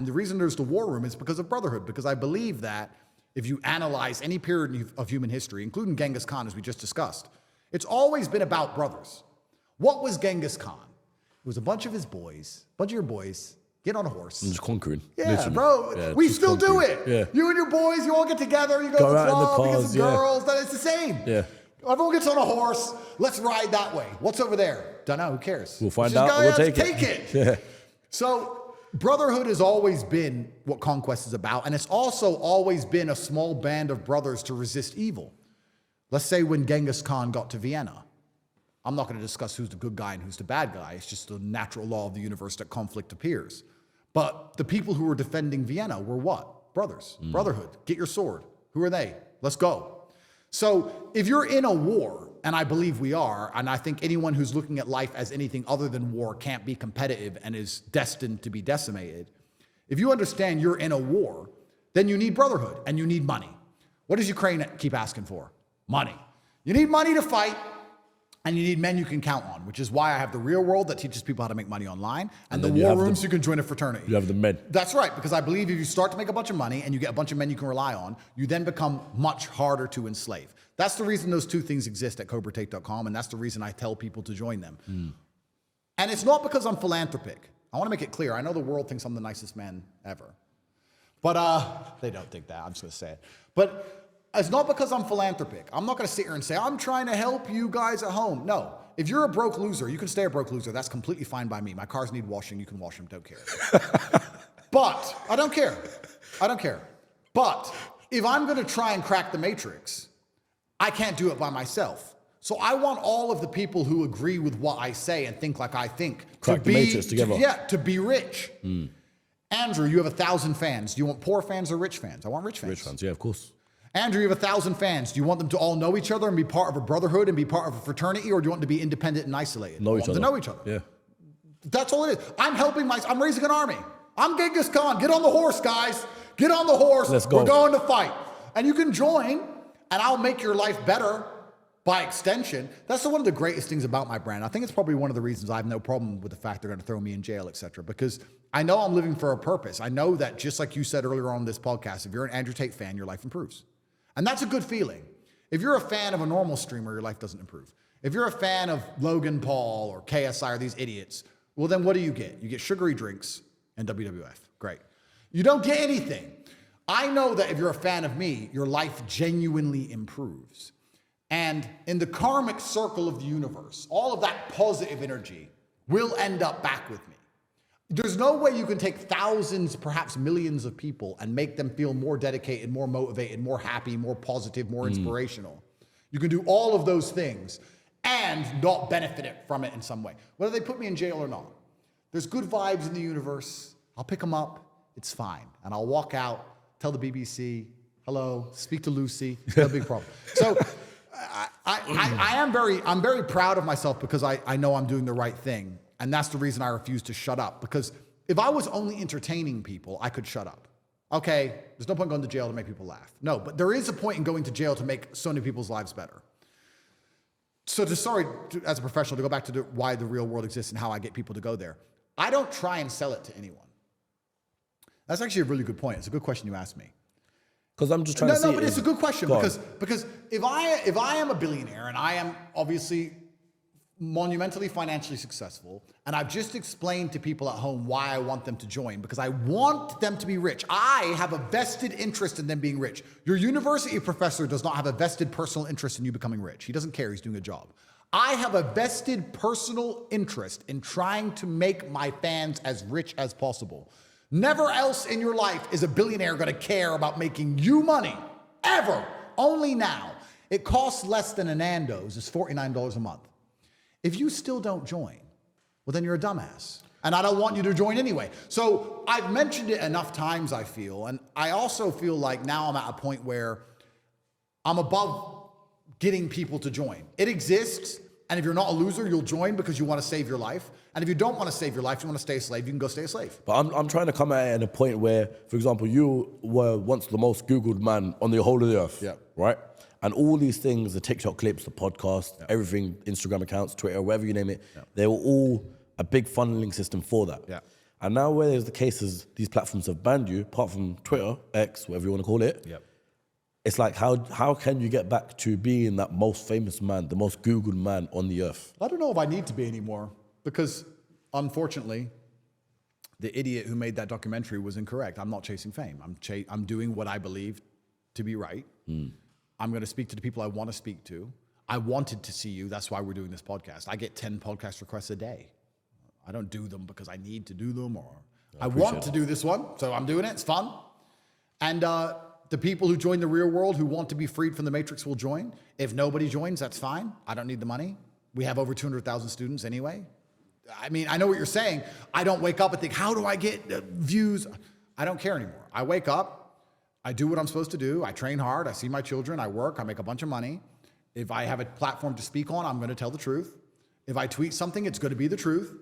the reason there's the war room is because of Brotherhood, because I believe that if you analyze any period of human history, including Genghis Khan, as we just discussed, it's always been about brothers. What was Genghis Khan? It was a bunch of his boys, bunch of your boys, get on a horse. And just conquering. Yeah, literally. bro. Yeah, we just still do conquering. it. Yeah. You and your boys, you all get together, you go Go to the out in the club, you get cars, some girls. It's the same. Yeah. Everyone gets on a horse. Let's ride that way. What's over there? Don't know. Who cares? We'll find Let's out. just We'll go, take it. Yeah. Yeah. So Brotherhood has always been what conquest is about, and it's also always been a small band of brothers to resist evil. Let's say when Genghis Khan got to Vienna. I'm not going to discuss who's the good guy and who's the bad guy. It's just the natural law of the universe that conflict appears. But the people who were defending Vienna were what? Brothers. Brotherhood. Get your sword. Who are they? Let's go. So if you're in a war, and I believe we are, and I think anyone who's looking at life as anything other than war can't be competitive and is destined to be decimated. If you understand you're in a war, then you need brotherhood and you need money. What does Ukraine keep asking for? Money. You need money to fight. And you need men you can count on, which is why I have the real world that teaches people how to make money online, and the war rooms you can join a fraternity. You have the men. That's right, because I believe if you start to make a bunch of money and you get a bunch of men you can rely on, you then become much harder to enslave. That's the reason those two things exist at CobraTake.com, and that's the reason I tell people to join them. And it's not because I'm philanthropic. I want to make it clear. I know the world thinks I'm the nicest man ever. But they don't think that. I'm just going to say it. But it's not because I'm philanthropic. I'm not going to sit here and say, I'm trying to help you guys at home. No. If you're a broke loser, you can stay a broke loser. That's completely fine by me. My cars need washing. You can wash them. Don't care. But I don't care. I don't care. But if I'm going to try and crack the matrix, I can't do it by myself. So I want all of the people who agree with what I say and think like I think Crack the matrix together. to be rich. Andrew, you have 1,000 fans. Do you want poor fans or rich fans? I want rich fans. Rich fans, yeah, of course. Andrew, you have 1,000 fans. Do you want them to all know each other and be part of a brotherhood and be part of a fraternity, or do you want them to be independent and isolated? Know each other. To know each other. Yeah. That's all it is. I'm raising an army. I'm Genghis Khan. Get on the horse, guys. Get on the horse. Let's go. We're going to fight. And you can join, and I'll make your life better by extension. That's one of the greatest things about my brand. I think it's probably one of the reasons I have no problem with the fact they're going to throw me in jail, etc. Because I know I'm living for a purpose. I know that, just like you said earlier on this podcast, if you're an Andrew Tate fan, your life improves. And that's a good feeling. If you're a fan of a normal streamer, your life doesn't improve. If you're a fan of Logan Paul or KSI or these idiots, well, then what do? You get sugary drinks and WWF. Great. You don't get anything. I know that if you're a fan of me, your life genuinely improves. And in the karmic circle of the universe, all of that positive energy will end up back with me. There's no way you can take thousands, perhaps millions of people and make them feel more dedicated, more motivated, more happy, more positive, more inspirational. You can do all of those things and not benefit from it in some way, whether they put me in jail or not. There's good vibes in the universe. I'll pick them up. It's fine. And I'll walk out, tell the BBC, hello, speak to Lucy. No big problem. So I'm very proud of myself because I know I'm doing the right thing. And that's the reason I refuse to shut up. Because if I was only entertaining people, I could shut up. Okay, there's no point going to jail to make people laugh. No, but there is a point in going to jail to make so many people's lives better. So as a professional, to go back to why the real world exists and how I get people to go there. I don't try and sell it to anyone. That's actually a really good point. It's a good question you asked me. Because I'm just trying to see. No, but it's a good question because if I am a billionaire and I am obviously monumentally financially successful, and I've just explained to people at home why I want them to join, because I want them to be rich. I have a vested interest in them being rich. Your university professor does not have a vested personal interest in you becoming rich. He doesn't care. He's doing a job. I have a vested personal interest in trying to make my fans as rich as possible. Never else in your life is a billionaire going to care about making you money, ever. Only now. It costs less than a Nando's. It's $49 a month. If you still don't join, well, then you're a dumbass. And I don't want you to join anyway. So I've mentioned it enough times, I feel. And I also feel like now I'm at a point where I'm above getting people to join. It exists. And if you're not a loser, you'll join because you want to save your life. And if you don't want to save your life, you want to stay a slave, you can go stay a slave. But I'm trying to come at it at a point where, for example, you were once the most Googled man on the whole of the earth. Yeah. Right? And all these things, the TikTok clips, the podcast, everything, Instagram accounts, Twitter, whatever you name it, they were all a big funneling system for that. Yeah. And now where there's the cases, these platforms have banned you, apart from Twitter, X, whatever you want to call it. Yep. It's like, how can you get back to being that most famous man, the most Googled man on the earth? I don't know if I need to be anymore because, unfortunately, the idiot who made that documentary was incorrect. I'm not chasing fame. I'm doing what I believe to be right. I'm going to speak to the people I want to speak to. I wanted to see you. That's why we're doing this podcast. I get 10 podcast requests a day. I don't do them because I need to do them or I want to do this one. So I'm doing it. It's fun. And the people who join the real world who want to be freed from the matrix will join. If nobody joins, that's fine. I don't need the money. We have over 200,000 students anyway. I mean, I know what you're saying. I don't wake up and think, how do I get views? I don't care anymore. I wake up, I do what I'm supposed to do. I train hard. I see my children. I work. I make a bunch of money. If I have a platform to speak on, I'm going to tell the truth. If I tweet something, it's going to be the truth.